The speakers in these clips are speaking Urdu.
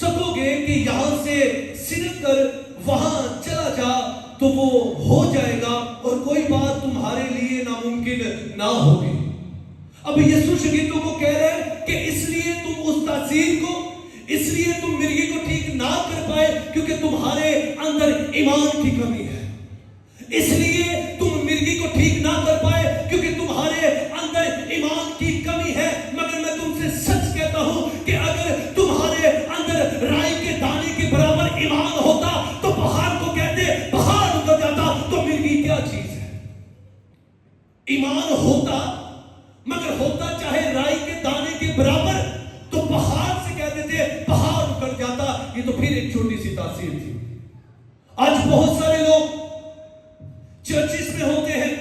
سکو گے کہ یہاں سے سرک کر وہاں چلا جا تو وہ ہو جائے گا اور کوئی بات تمہارے لیے ناممکن نہ ہوگی. اب یسوع شاگردوں کو کہہ رہے ہیں کہ اس لیے تم اس تاثیر کو، اس لیے تم مرغی کو ٹھیک نہ کر پائے کیونکہ تمہارے اندر ایمان کی کمی ہے. اس لیے تم مرغی کو ٹھیک نہ کر پائے کیونکہ تمہارے اندر ایمان کی کمی ہے. مگر میں تم سے سچ کہتا ہوں کہ اگر تمہارے اندر رائی کے دانے کے برابر ایمان ہوتا تو پہاڑ کو کہتے پہاڑ اتر جاتا. تو مرغی کیا چیز ہے؟ ایمان ہوتا، مگر ہوتا چاہے رائی کے دانے کے برابر تو پہاڑ سے کہتے تھے پہاڑ اتر جاتا. یہ تو پھر ایک چھوٹی سی تاثیر تھی. آج بہت سارے لوگ چرچز میں ہوتے ہیں،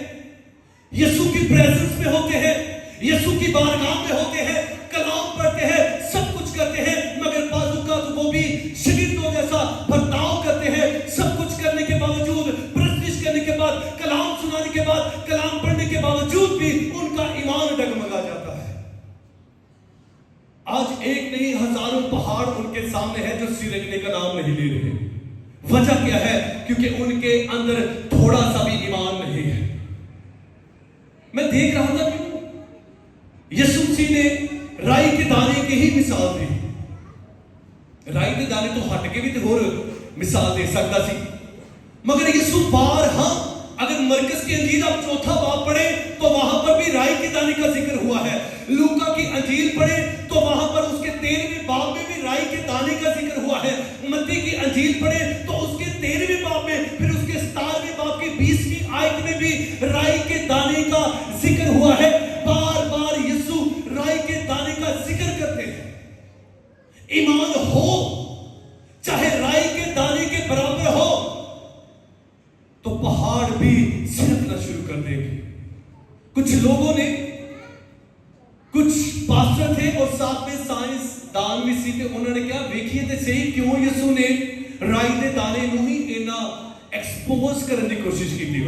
یسوع کی پریزنس میں ہوتے ہیں، یسوع کی بارگاہ میں ہوتے ہیں، کلام پڑھتے ہیں، سب کچھ کرتے ہیں، مگر بعض اوقات وہ بھی شاگردوں جیسا برتاؤ کرتے ہیں. سب کچھ کرنے کے باوجود، پرستش کرنے کے بعد، کلام سنانے کے بعد، کلام پڑھنے کے باوجود بھی ان کا ایمان ڈگمگا جاتا ہے. آج ایک نہیں ہزاروں پہاڑ ان کے سامنے ہے جو سرکنے کا نام نہیں لے رہے. وجہ کیا ہے؟ کیونکہ ان کے اندر تھوڑا سا بھی ایمان نہیں ہے. میں دیکھ رہا تھا کیوں یسوع مسیح نے رائی کے دانے کی ہی مثال دی. رائی کے دانے تو ہٹ کے بھی تو اور مثال دے سکتا سی، مگر یسوع بارہا اگر مرکز کی انجیل آپ چوتھا باب پڑھیں تو وہاں پر بھی رائی کے دانے کا ذکر ہوا ہے. لوکا کی انجیل پڑھیں تو وہاں پر اس کے 13ویں باب میں بھی رائی کے دانے کا ذکر ہوا ہے. متی کی انجیل پڑھیں تو اس کے 13ویں باب میں، پھر اس کے 17ویں باب کی 20ویں آیت میں بھی رائی کے دانے کا ذکر ہوا ہے. بار بار یسوع رائی کے دانے کا ذکر کرتے ہیں. ایمان ہو چاہے رائی کے دانے کے برابر ہو تو پہاڑ بھی سرکنا شروع کر دیں گے. کچھ لوگوں نے، کچھ پاسٹر تھے اور ساتھ میں سائنس دان بھی سی تھے، انہوں نے کیا ویکھیے تے صحیح کیوں یسوع نے رائی دے دانے نو ہی اینا ایکسپوز کرنے کی کوشش کی تھی.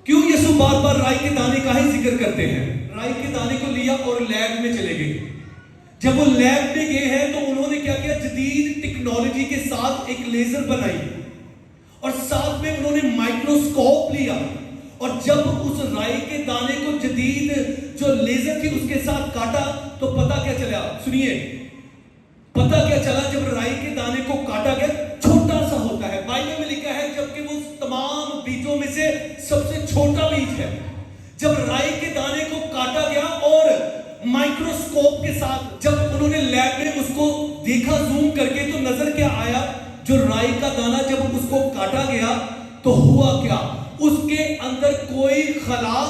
کیوں یسوع بار بار رائی کے دانے کا ہی ذکر کرتے ہیں؟ رائی کے دانے کو لیا اور لیب میں چلے گئے. جب وہ لیب میں گئے ہیں تو انہوں نے کیا کیا؟ جدید ٹیکنالوجی کے ساتھ ایک لیزر بنائی اور ساتھ میں انہوں نے مائکروسکوپ لیا. اور جب اس رائی کے دانے کو جدید جو لیزر تھی اس کے ساتھ کاٹا تو پتا کیا چلا؟ سنیے، پتا کیا چلا؟ جب رائی کے دانے کو کاٹا گیا چھوٹا سا ہوتا ہے. بائبل میں لکھا ہے جبکہ وہ تمام بیجوں میں سے سب سے چھوٹا بیج ہے. جب رائی کے دانے کو کاٹا گیا اور مائکروسکوپ کے ساتھ جب انہوں نے لیب میں اس کو دیکھا زوم کر کے تو نظر کیا آیا؟ جو رائی کا دانا جب اس کو کاٹا گیا تو ہوا کیا؟ اس کے اندر کوئی خلا،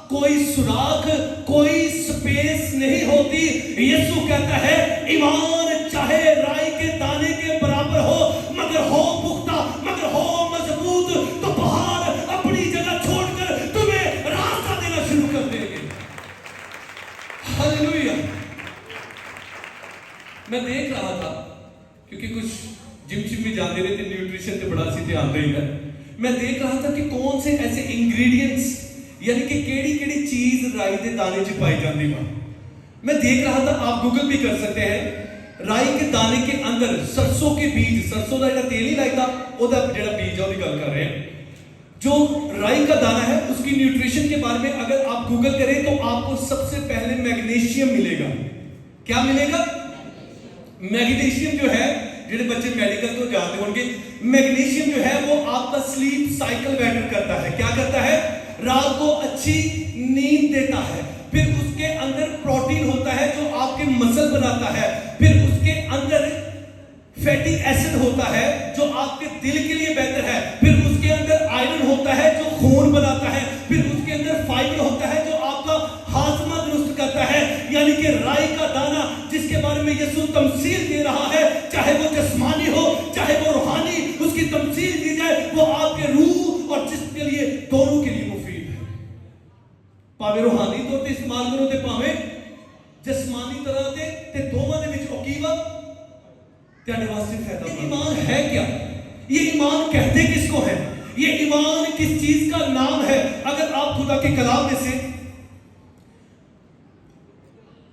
کوئی سوراخ، کوئی سپیس نہیں ہوتی. یسوع کہتا ہے ایمان چاہے رائی کے دانے کے برابر ہو مگر ہو پختہ، مگر ہو مضبوط، تو پہاڑ اپنی جگہ چھوڑ کر تمہیں راستہ دینا شروع کر دیں گے. ہاللویا. میں دیکھ رہا تھا کیونکہ کچھ جم میں جاتے رہتے نیوٹریشن سے بڑا سی دھیان رہی ہے. میں دیکھ رہا تھا کہ کون سے ایسے انگریڈینٹس یعنی کہ کیڑی چیز رائی دے دانے چ پائی جاندی ہے. میں دیکھ رہا تھا، آپ گوگل بھی کر سکتے ہیں، رائی کے دانے کے اندر سرسوں کے بیج، سرسوں کا جڑا تیل نہیں لگتا وہ جڑا بیج ہے وہ گل کر رہے ہیں. جو رائی کا دانا ہے اس کی نیوٹریشن کے بارے میں اگر آپ گوگل کریں تو آپ کو سب سے پہلے میگنیشیم ملے گا. کیا ملے گا؟ میگنیشیم جو ہے، جڑے بچے میڈیکل تو جانتے ہوں گے، میگنیشیم جو ہے وہ آپ کا سلیپ سائیکل بیٹر کرتا ہے. کیا کرتا ہے؟ رات کو اچھی نیند دیتا ہے. پھر اس کے اندر پروٹین ہوتا ہے جو آپ کے مسل بناتا ہے. پھر اس کے اندر فیٹی ایسڈ ہوتا ہے جو آپ کے دل کے لیے بہتر ہے. پھر اس کے اندر آئرن ہوتا ہے جو خون بناتا ہے. پھر اس کے اندر فائبر ہوتا ہے جو آپ کا ہاضمہ درست کرتا ہے. یعنی کہ رائی کا دانا جس کے بارے میں یسوع تمثیل دے رہا ہے، چاہے وہ جسمانی ہو چاہے وہ روحانی، اس کی تمثیل دی جائے، وہ آپ کے روح اور جسم کے لیے دونوں کے لیے مفید ہے. پاوے روحانی طور تے استعمال کرو تے پاوے جسمانی طرح تے دونوں دے وچ اوکیوا تیرے واسطے فائدہ. یہ ایمان ہے کیا؟ یہ ایمان کہتے کس کو ہے؟ یہ ایمان کس چیز کا نام ہے؟ اگر آپ خدا کے کلام میں سے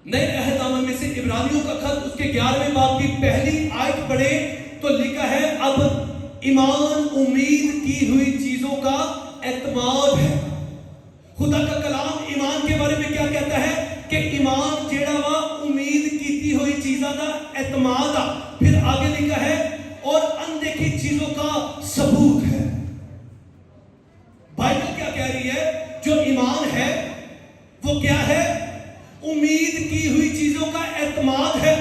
نئے عہد نامہ میں سے عبرانیوں کا خط اس کے 11ویں باب کی پہلی آیت پڑھے تو لکھا ہے اب ایمان امید کی ہوئی چیزوں کا اعتماد ہے. خدا کا کلام ایمان کے بارے میں کیا کہتا ہے کہ ایمان جیڑا وا امید کیتی ہوئی چیزاں دا اعتماد آ. پھر آگے لکھا ہے اور اندیکھی چیزوں کا ثبوت ہے. بائبل کیا کہہ رہی ہے؟ جو ایمان ہے وہ کیا ہے؟ امید کی ہوئی چیزوں کا اعتماد ہے.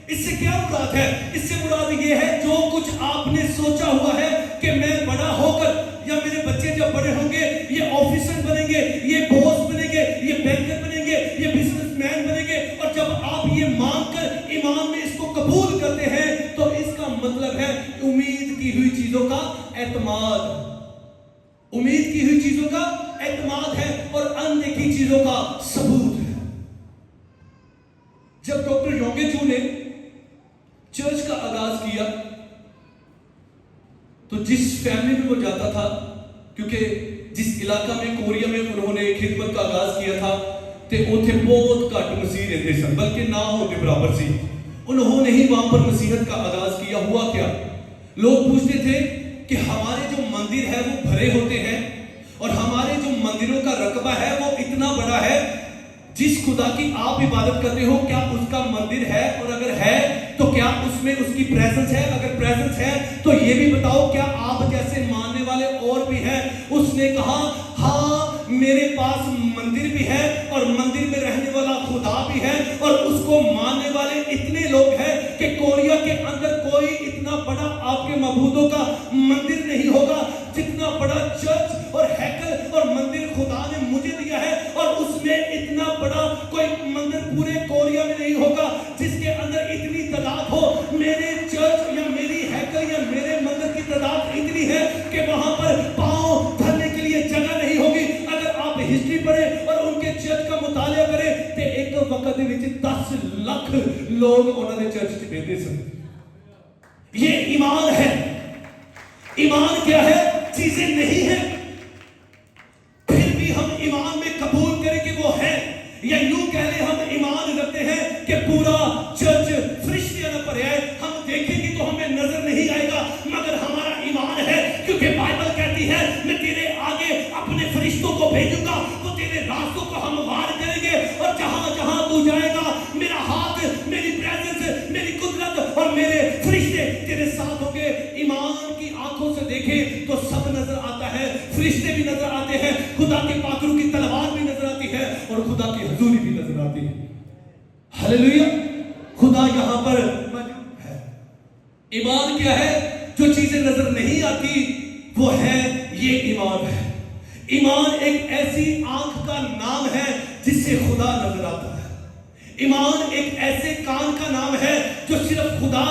اس سے کیا مراد ہے؟ اس سے مراد یہ ہے جو کچھ آپ نے سوچا ہوا ہے کہ میں بڑا ہو کر یا میرے بچے جب بڑے ہوں گے یہ آفیسر بنیں گے, یہ باس بنیں گے, یہ بینکر بنیں گے, یہ بزنس مین بنیں گے, اور جب آپ یہ مان کر ایمان میں اس کو قبول کرتے ہیں تو اس کا مطلب ہے امید کی ہوئی چیزوں کا اعتماد. امید کی ہوئی چیزوں کا اعتماد ہے اور اندیکھی چیزوں کا ثبوت ہے. جب ڈاکٹر یونگے چو نے چرچ کا آغاز کیا تو جس فیملی میں وہ جاتا تھا, کیونکہ جس علاقہ میں کوریا میں انہوں نے خدمت کا آغاز کیا تھا تے اوتھے بہت گھٹ مسیح رہتے سن, بلکہ نہ ہونے برابر سی. انہوں نے ہی وہاں پر مسیحت کا آغاز کیا. ہوا کیا, لوگ پوچھتے تھے کہ ہمارے جو مندر ہے وہ بھرے ہوتے ہیں اور ہمارے جو مندروں کا رقبہ ہے وہ اتنا بڑا ہے, جس خدا کی آپ عبادت کرتے ہو کیا اس کا مندر ہے, اور اگر ہے تو کیا اس میں اس کی پریزنس ہے؟ اگر پریزنس ہے تو یہ بھی بتاؤ کیا آپ جیسے ماننے والے اور بھی ہیں؟ اس نے کہا ہاں میرے پاس مندر بھی ہے اور مندر میں رہنے والا خدا بھی ہے, اور اس کو ماننے والے اتنے لوگ ہیں کہ کوریا کے اندر کوئی اتنا بڑا آپ کے معبودوں کا مندر نہیں ہوگا جتنا بڑا چرچ اور ہیکل اور مندر خدا نے مجھے دیا ہے, اور اس میں اتنا بڑا کوئی مندر پورے کوریا میں نہیں ہوگا جس کے اندر اتنی تعداد ہو. میرے چرچ یا میری ہیکل یا میرے مندر کی تعداد اتنی ہے کہ وہاں پر پاؤں دھرنے کے لیے جگہ نہیں ہوگی. اگر آپ ہسٹری پڑھیں اور ان کے چرچ کا مطالعہ کریں تو ایک وقت دے وچ 10 لاکھ لوگ انہوں نے چرچ وچ بیٹھے سن. یہ ایمان ہے. ایمان کیا ہے؟ چیزیں نہیں ہیں پھر بھی ہم ایمان میں قبول کریں کہ وہ ہے, یا یوں کہہ لیں ہم ایمان رکھتے ہیں کہ پورا چرچ فرشتیاں نہ پڑے آئے, ہم دیکھیں گے تو ہمیں نظر نہیں آئے گا, مگر ہمارا ایمان ہے کیونکہ بائبل کہتی ہے میں تیرے آگے اپنے فرشتوں کو بھیجوں گا, وہ تیرے راستوں کو ہموار کریں گے, اور جہاں جہاں تو جائے گا میرا ہاتھ, میری پریزنس, میری قدرت اور میرے فرشتے تیرے ساتھ ہوں گے. ایمان کی آنکھوں سے دیکھیں تو سب نظر آتا ہے, فرشتے بھی نظر آتے ہیں, خدا کے پاکروں کی تلوار بھی نظر آتی ہے, اور خدا کی حضوری بھی نظر آتی ہے. ہلیلویا, خدا یہاں پر موجود ہے. ایمان کیا ہے؟ جو چیزیں نظر نہیں آتی وہ ہے, یہ ایمان ہے. ایمان ایک ایسی آنکھ کا نام ہے جس سے خدا نظر آتا ہے. ایمان ایک ایسے کان کا نام ہے جو صرف خدا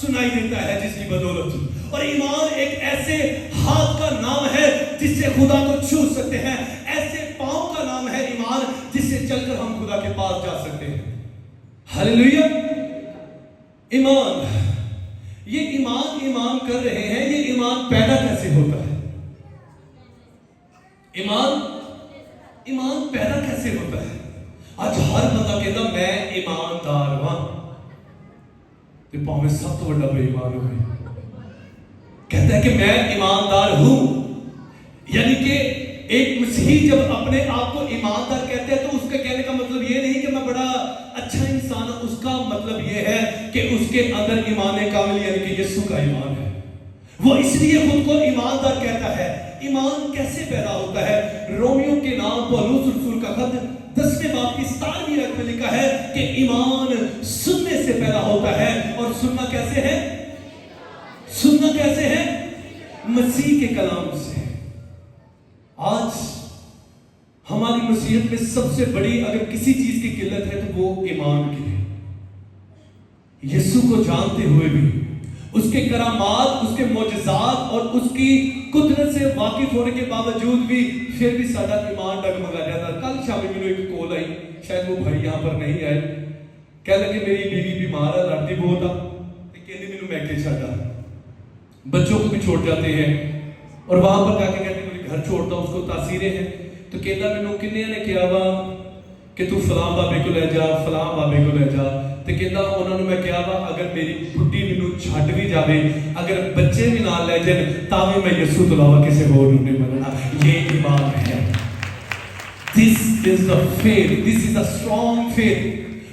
سنائی دیتا ہے جس کی بدولت, اور ایمان ایک ایسے ہاتھ کا نام ہے جس سے خدا کو چھو سکتے ہیں, ایسے پاؤں کا نام ہے ایمان جس سے چل کر ہم خدا کے پاس جا سکتے ہیں. ہلیلویا. ایمان, یہ ایمان کر رہے ہیں, یہ ایمان پیدا کیسے ہوتا ہے؟ ایمان پیدا کیسے ہوتا ہے؟ آج ہر بندہ کہتا میں ایماندار ہوں, تو پاؤں میں سب تو بڑا بے ایمان ہو گئی. کہتا ہے کہ میں ایماندار ہوں, یعنی کہ ایک مسیحی جب اپنے آپ کو ایماندار کہتے ہیں تو اس کے کہنے کا مطلب یہ نہیں کہ میں بڑا اچھا انسان ہوں, اس کا مطلب یہ ہے کہ اس کے اندر ایمان کامل یعنی کہ یسوع کا ایمان ہے. وہ اس لیے خود کو ایماندار کہتا ہے. ایمان کیسے پیدا ہوتا ہے؟ رومیوں کے نام پولس رسول کا خط 10ویں باب کی 17ویں آیت میں لکھا ہے کہ ایمان سننے سے پیدا ہوتا ہے, اور سننا کیسے ہے؟ سننا کیسے ہے؟ مسیح کے کلام سے. آج ہماری مسیحت میں سب سے بڑی اگر کسی چیز کی قلت ہے تو وہ ایمان کی ہے. یسوع کو جانتے ہوئے بھی, اس کے کرامات, اس کے معجزات اور اس کی قدرت سے واقف ہونے کے باوجود بھی پھر بھی ساڈا ایمان ڈگمگا جاتا. کل شام میں مجھے ایک کال آئی, شاید وہ بھائی یہاں پر نہیں آئے, کہہ لگے میری بیوی بیمار ہے, لڑتی بہت آ, کہنے مینوں میں کے چھڈا. بچوں کو بھی چھوڑ جاتے ہیں اور وہاں پر جا کے کہتے ہیں گھر چھوڑتا ہوں, اس کو تاثیریں ہیں. تو کہتا مینوں کنیاں نے کہا وا کہ تو فلاں بابے کو لے جا, فلاں بابے کو لے جا, ਤੇ ਕਹਿੰਦਾ ਉਹਨਾਂ ਨੂੰ ਮੈਂ ਕਿਹਾ ਵਾ ਅਗਰ ਮੇਰੀ ਬੁੱਢੀ ਮੈਨੂੰ ਛੱਡ ਵੀ ਜਾਵੇ, ਅਗਰ ਬੱਚੇ ਵੀ ਨਾਲ ਲੈ ਜਾਣ, ਤਾਂ ਵੀ ਮੈਂ ਯਿਸੂ ਤੋਂ ਇਲਾਵਾ ਕਿਸੇ ਹੋਰ ਨੂੰ ਨਹੀਂ ਮੰਨਣਾ। ਇਹ ਈਮਾਨ ਹੈ। This is the faith, this is the strong faith।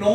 9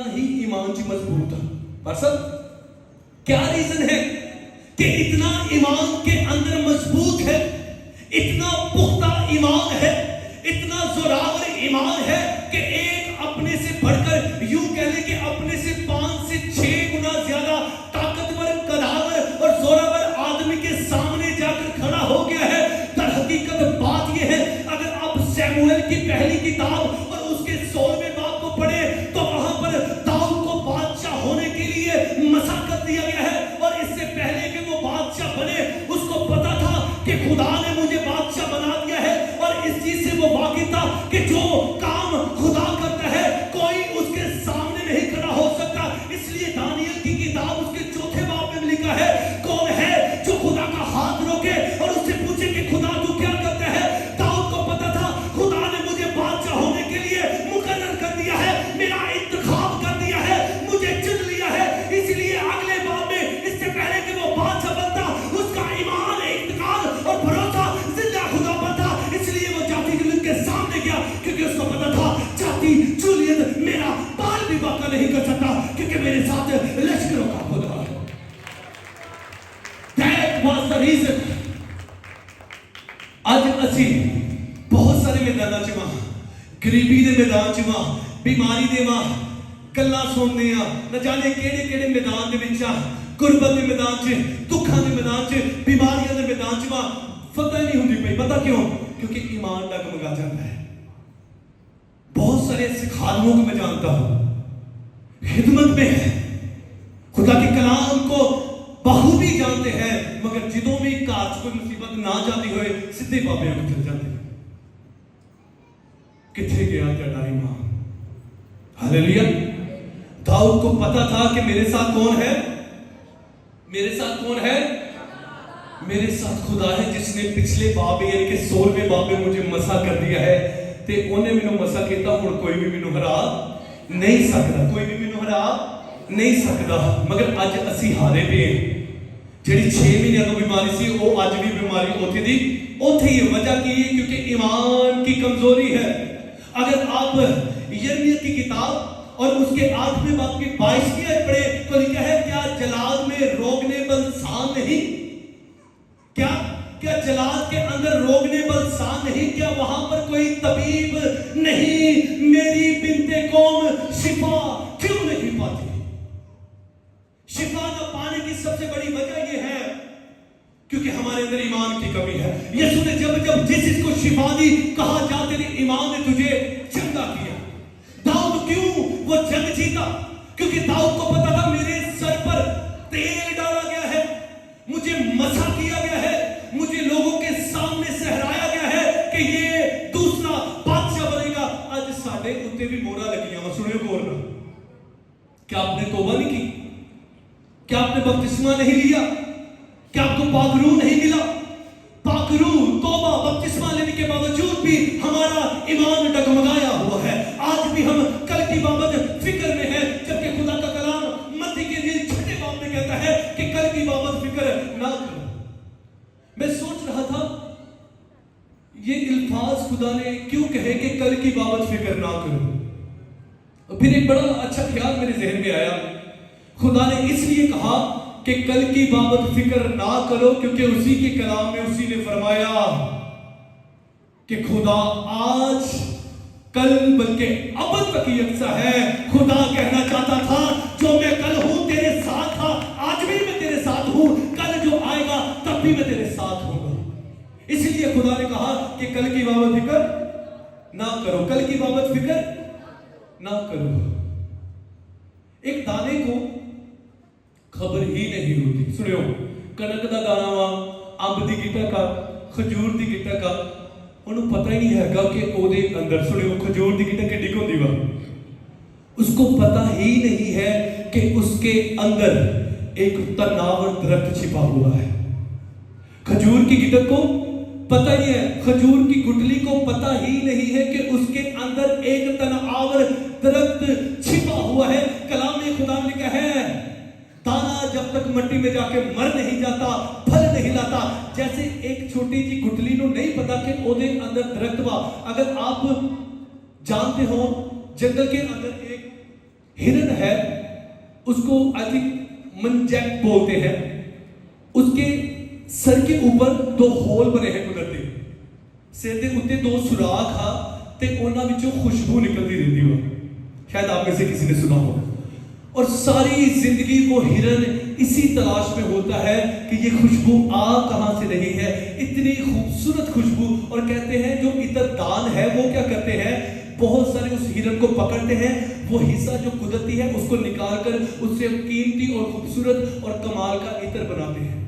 اتنا ہی ایمان چ مضبوط ہے. پر سب کیا ریزن ہے کہ اتنا ایمان کے اندر مضبوط ہے, اتنا پختہ ایمان ہے, اتنا زوراور ایمان ہے کہ ایک اپنے سے بڑھ کر یوں کہہ لیں کہ اپنے سے 5 سے 6 گنا زیادہ طاقتور, قداور اور زوراور آدمی کے سامنے جا کر کھڑا ہو گیا ہے. در حقیقت بات یہ ہے, اگر آپ سیموئیل کی پہلی کتاب اور اس کے 16ویں باب کو پڑھیں تو وہاں پر داؤد کو بادشاہ ہونے کے لیے مساقت دیا گیا ہے, اور اس سے پہلے کہ وہ بادشاہ بنے اس کو پتا تھا کہ خدا نے مجھے بادشاہ بنا دیا ہے, اور اس چیز سے وہ واقف تھا کہ جو کام خدا کرتا ہے کوئی اس کے سامنے نہیں کھڑا ہو سکتا. اس لیے دانیل کی کتاب اس کے 4 باب میں لکھا ہے, کون ہے جو خدا کا ہاتھ روکے اور اس سے پوچھے کہ خدا تو کیا کرتا ہے. داؤد کو پتا تھا خدا نے مجھے بادشاہ ہونے کے لیے مقرر کر دیا ہے, میرا انتخاب کر دیا ہے, مجھے چن لیا ہے. اس لیے اگلے باب میں اس سے پہلے کہ وہ بادشاہ بنتا اس کا ایمان, اعتقاد اور بھروسہ زندہ خدا پر تھا. اس لیے وہ جاتی جولیت کے سامنے گیا کیونکہ اس کو پتا تھا جاتی جولیت میرا بال بھی باقی نہیں کر سکتا کیونکہ میرے ساتھ لشکروں کا خدا ہے. That was the reason. اج اسی بہت سارے میداناں چ واں, غریبی دے میدان چ واں, بیماری دے واں, گلاں سننے آ نہ جانے کیڑے کیڑے میدان دے وچ آ, غربت دے میدان چ, دکھاں دے میدان چ, بیماریاں دے میدان چ واں. فتح نہیں ہوندی پئی, پتہ کیوں؟ کیونکہ ایمان ڈگمگا جاتا ہے. بہت سارے ایسے خادموں کو میں جانتا ہوں خدمت میں ہے, خدا کے کلام کو بخوبی جانتے ہیں, مگر جدوں بھی کاج کوئی مصیبت نہ جاتی ہوئے سیدھے بابے کو چل جاتے ہیں. کتنے گیا تیرا ایمان؟ ہاللیلویا. داؤد کو پتا تھا کہ میرے ساتھ کون ہے, میرے ساتھ کون ہے, میرے ساتھ خدا ہے جس نے پچھلے باب یعنی کہ 16ویں باب میں مجھے مسا کر دیا ہے, تے انہیں مینوں مسا کیتا, ہن کوئی بھی مینوں ہرا نہیں سکتا, کوئی بھی مینوں ہرا نہیں سکتا. مگر اج اسی ہارے پے جڑی 6 مہینے تو بیماری سی وہ اج بھی بیماری اوتھے دی اوتھے ہی. وجہ کی ہے کیونکہ ایمان کی کمزوری ہے. اگر آپ یرمیہ کی کتاب اور اس کے 8ویں باب کی 22ویں آیت پڑھیں تو لکھا ہے کیا جلاد میں روکنے بل سان نہیں, کیا جلاد کے اندر روکنے بل سان نہیں, کیا وہاں پر کوئی طبیب نہیں, میری بنت قوم شفا کیوں نہیں پاتی. شفا نہ پانے کی سب سے بڑی وجہ یہ ہے کیونکہ ہمارے اندر ایمان کی کمی ہے. یسوع نے جب جس کو شفا دی کہا جا تیرے ایمان نے تجھے چنگا کیا. داؤد کیوں وہ جنگ جیتا؟ کیونکہ داؤد کو پتا تھا میرے سر پر تیل ڈالا گیا ہے, مجھے مسا کیا گیا ہے, مجھے لوگوں کے سامنے سہرایا گیا ہے کہ یہ دوسرا بادشاہ بنے گا. آج ساڈے اوتے بھی مورا لگیاں وا, سنیو غور نال. کیا آپ نے توبہ نہیں کی؟ کیا آپ نے بپتسمہ نہیں لیا؟ کیا آپ کو پاک روح نہیں ملا؟ پاک روح, توبہ, بپتسمہ لینے کے باوجود بھی ہمارا ایمان ڈگمگایا ہوا ہے. آج بھی ہم کل کی بابت فکر میں ہیں, جبکہ خدا کا کلام متی کے لیے 6 باب میں کہتا ہے کہ کل کی بابت فکر نہ کرو. میں سوچ رہا تھا یہ الفاظ خدا نے کیوں کہے کہ کل کی بابت فکر نہ کرو. پھر ایک بڑا اچھا خیال میرے ذہن میں آیا, خدا نے اس لیے کہا کہ کل کی بابت فکر نہ کرو کیونکہ اسی کے کلام میں اسی نے فرمایا کہ خدا آج کل بلکہ ابد تک یکساں ہے. خدا کہنا چاہتا تھا جو میں کل ہوں تیرے ساتھ تھا, آج بھی میں تیرے ساتھ ہوں, کل جو آئے گا تب بھی میں تیرے ساتھ ہوں گا. اس لیے خدا نے کہا کہ کل کی بابت فکر نہ کرو, کل کی بابت فکر نہ کرو. ایک دانے کو خبر ہی نہیں ہوتی. سنو, کنک دا دانا وا, امب دی گٹا کا, کھجور دی گٹا کا, انہوں پتہ ہی نہیں ہے گا کہ او دے اندر, سنو, کھجور دی گٹا کڈی ہوندی وا, اس کو پتہ ہی نہیں ہے کہ اس کے اندر ایک تناور درخت چھپا ہوا ہے. کھجور کی گٹک کو پتہ ہی ہے, کھجور کی گٹلی کو پتہ ہی نہیں ہے کہ اس کے اندر ایک تناور درخت چھپا ہوا ہے. کلام میں خدا نے کہا ہے دانا جب تک مٹی میں جا کے مر نہیں جاتا پھل نہیں لاتا. جیسے ایک چھوٹی جی گٹلی نو نہیں پتا کہ او دے اندر درخت وا. اگر آپ جانتے ہو جنگل کے اندر ایک ہرن ہے, اس کو آئی تھنک منجیک بولتے ہیں, اس کے سر کے اوپر 2 ہول بنے ہیں قدرتی, سر دے اتنے 2 سوراخ ہا تے انہاں وچوں خوشبو نکلتی رہتی ہو, شاید آپ میں سے کسی نے سنا ہو. اور ساری زندگی وہ ہرن اسی تلاش میں ہوتا ہے کہ یہ خوشبو آ کہاں سے رہی ہے, اتنی خوبصورت خوشبو. اور کہتے ہیں جو عطر دان ہے وہ کیا کرتے ہیں, بہت سارے اس ہرن کو پکڑتے ہیں, وہ حصہ جو قدرتی ہے اس کو نکال کر اس سے قیمتی اور خوبصورت اور کمال کا عطر بناتے ہیں.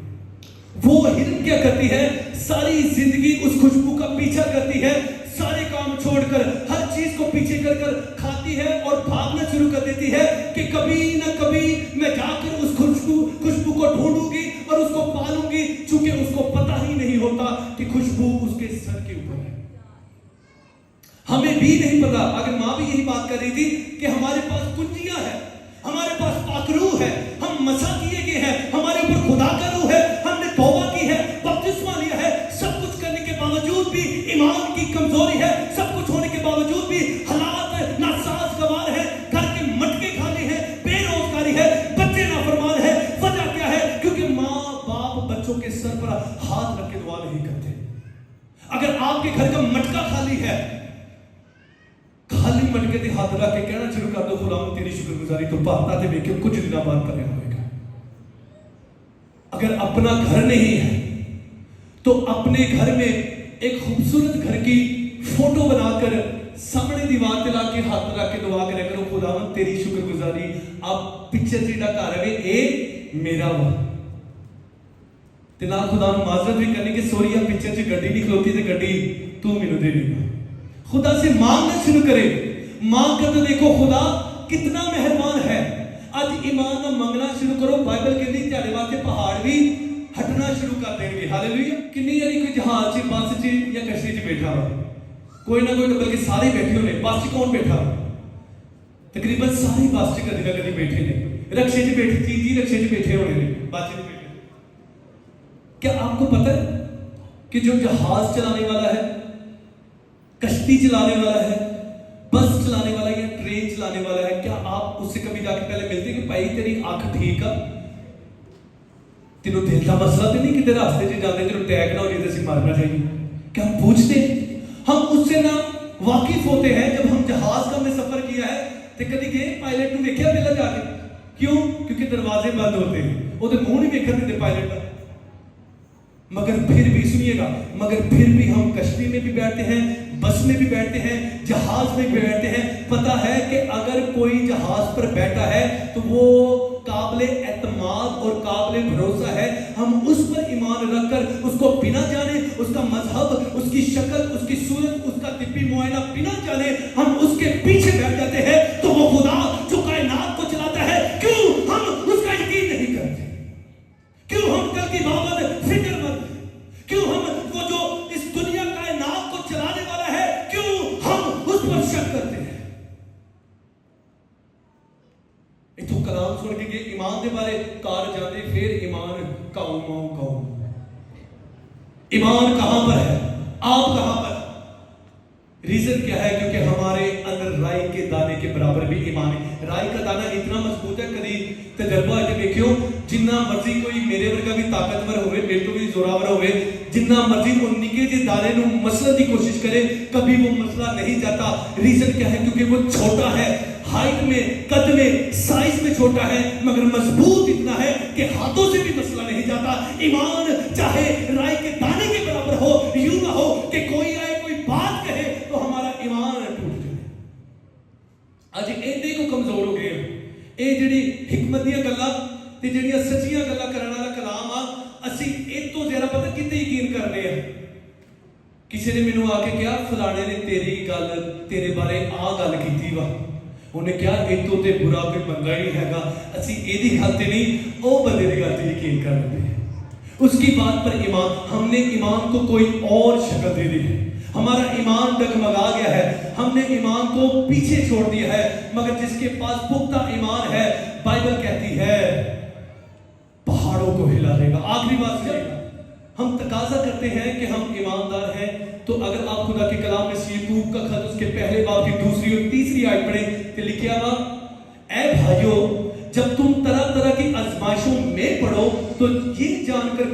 وہ ہرن کیا کرتی ہے, ساری زندگی اس خوشبو کا پیچھا کرتی ہے, سارے کام چھوڑ کر ہر چیز کو پیچھے کر کر کھاتی ہے اور بھاگنا شروع کر دیتی ہے کہ کبھی نہ کبھی میں جا کر اس خوشبو کو ڈھونڈوں گی اور اس کو پالوں گی, چونکہ اس کو پتہ ہی نہیں ہوتا کہ خوشبو اس کے سر کے اوپر ہے. ہمیں بھی نہیں پتا. اگر ماں بھی یہی بات کر رہی تھی کہ ہمارے پاس کنجیاں ہیں, ہمارے پاس پاک روح ہے, ہم مسح کیے گئے ہیں, ہمارے اوپر خدا کا روح ہے, ہم نے توبہ کی ہے, بپتسمہ لیا ہے, سب کچھ کرنے کے باوجود بھی ایمان کی کمزوری ہے, سب کچھ ہونے کے باوجود بھی حالات ناسازگوار ہیں, گھر کے مٹکے خالی ہیں, بے روزگاری ہے, بچے نافرمان ہیں. وجہ کیا ہے؟ کیونکہ ماں باپ بچوں کے سر پر ہاتھ رکھ کے دعا نہیں کرتے. اگر آپ کے گھر کا مٹکا خالی ہے, خالی مٹکے دے ہاتھ رکھ کے کہنا شروع کر دو خدا تیری شکر گزاری, تو پاتا دے کہ کچھ دنوں بعد کرے ہوئے گا. اگر اپنا گھر نہیں ہے تو اپنے گھر میں ایک خوبصورت گھر کی فوٹو بنا کر سامنے دیوار تے لا کے ہاتھ رکھ کے دعا کرے کرو خدا تیری شکر گزاری, اب پچھے جیڑا گھر ہے اے میرا وا. تے نال خدا نوں معذرت بھی کرنی کہ سوری اب پچھے چ گڈی نہیں کھلوتی تے گڈی تو مینوں دے دے. خدا سے مانگنا شروع کرے, مانگ کر تو دیکھو خدا کتنا مہربان ہے. آج ایمان نہ مانگنا شروع کرو, بائبل کہندی تیرے واسطے پہاڑ بھی ہٹنا شروع کر دیں گے. ہاللیلویا. کنی یعنی کوئی جہاز چ بس چ یا کشتی چ بیٹھا ہو, کوئی نہ کوئی, بلکہ سارے بیٹھے ہونے. بس چ کون بیٹھا ہو؟ تقریباً سارے بس چ کدی نہ کدی بیٹھے نے, رکشے چ بیٹھے, تیزی رکشے چ بیٹھے ہونے نے, بس چ بیٹھے. کیا آپ کو پتہ ہے کہ جو جہاز چلانے والا ہے, کشتی چلانے والا ہے, بس چلانے والا ہے یا ٹرین چلانے والا ہے, کیا آپ اس سے کبھی جا کے پہلے ملتے کہ بھائی تیری آنکھ ٹھیک ہے, تینوں دل کا مسئلہ تو نہیں کہ تیرے راستے سے جاتے تینوں ٹیگ نہ ہو جائے تو مارنا چاہیے؟ کیا ہم پوچھتے ہیں؟ ہم اس سے نہ واقف ہوتے ہیں. جب ہم جہاز کا میں سفر کیا ہے تو کدی گئے پائلٹ نے دیکھا پہلے جا کے, کیوں؟ کیونکہ دروازے بند ہوتے ہیں, وہ تو منہ نہیں دیکھا دیتے پائلٹ کا. مگر پھر بھی سنیے گا, مگر پھر بھی ہم کشتی میں بھی بیٹھتے ہیں, بس میں بھی بیٹھتے ہیں, جہاز میں بھی بیٹھتے ہیں. پتہ ہے کہ اگر کوئی جہاز پر بیٹھا ہے تو وہ قابل اعتماد اور قابل بھروسہ ہے. ہم اس پر ایمان رکھ کر اس کو بنا جانے, اس کا مذہب, اس کی شکل, اس کی صورت, اس کا طبی معائنہ بنا جانے ہم اس کے پیچھے بیٹھ جاتے ہیں. تو وہ خدا جو کائنات کو چلاتا ہے, کیوں ہم اس کا یقین نہیں کرتے؟ کیوں ہم کل کی بابت فکر مند؟ کیوں ہم وہ جو اس دنیا کائنات کو چلانے والا ہے, کیوں ہم اس پر شک کرتے ہیں؟ اتو کلام سن کے ایمان دے بارے کار جاندے, پھر ایمان کاؤں. ایمان کہاں پر ہے؟ آپ کہاں پر؟ ریزن کیا ہے؟ کیونکہ ہمارے اندر رائی کے دانے کے برابر بھی ایمان ہے. رائی کا دانہ اتنا مضبوط ہے, کبھی تجربہ ہے کہ دیکھو جنہ مرضی کوئی میرے ورگا بھی طاقتور ہوئے, میرے کو بھی زوراور ہوئے, جنہ مرضی ان نکے جے دانے نو مسلن کی کوشش کرے, کبھی وہ مسئلہ نہیں جاتا. ریزن کیا ہے؟ کیونکہ وہ چھوٹا ہے, ہائٹ میں, قد میں, سائز میں چھوٹا ہے, مگر مضبوط اتنا ہے کہ ہاتھوں سے بھی مسئلہ نہیں جاتا. ایمان چاہے رائی کے دانے کے برابر ہو, یوں نہ ہو کہ کوئی آئے کوئی بات کہے تو ہمارا ایمان ٹوٹ جائے. آج ایڈے کو کمزور ہو گئے. اے جڑی حکمت دیاں گلاں تے جڑیاں سچیاں گلاں کرن والا کلام آ, اسی اے تو زیادہ پتہ کتے یقین کرنے ہیں. کسی نے مینوں آ کے کہا فلانے نے تیری گل, تیرے بارے آ گل کیتی وا, انہیں کہا یہ تو تے برا کوئی بندہ ہی نہیں ہے گا, اسی ایدی گل تے نہیں او بندے دی گل تے یقین کر لیتے ہیں. اس کی بات پر ایمان, ہم نے ایمان کو کوئی اور شکل دے دی ہے, ہمارا ایمان ڈگمگا گیا ہے, ہم نے ایمان کو پیچھے چھوڑ دیا ہے. مگر جس کے پاس پختہ ایمان ہے, بائبل کہتی ہے پہاڑوں کو ہلا دے گا. آخری بات سنیے گا, ہم تقاضا کرتے ہیں کہ ہم ایماندار ہیں, تو اگر آپ خدا کے کلام میں سے یعقوب کا خط اس کے پہلے باب کی 2 اور 3 آیت پڑھیں تو لکھا ہوا, اے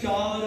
4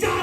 4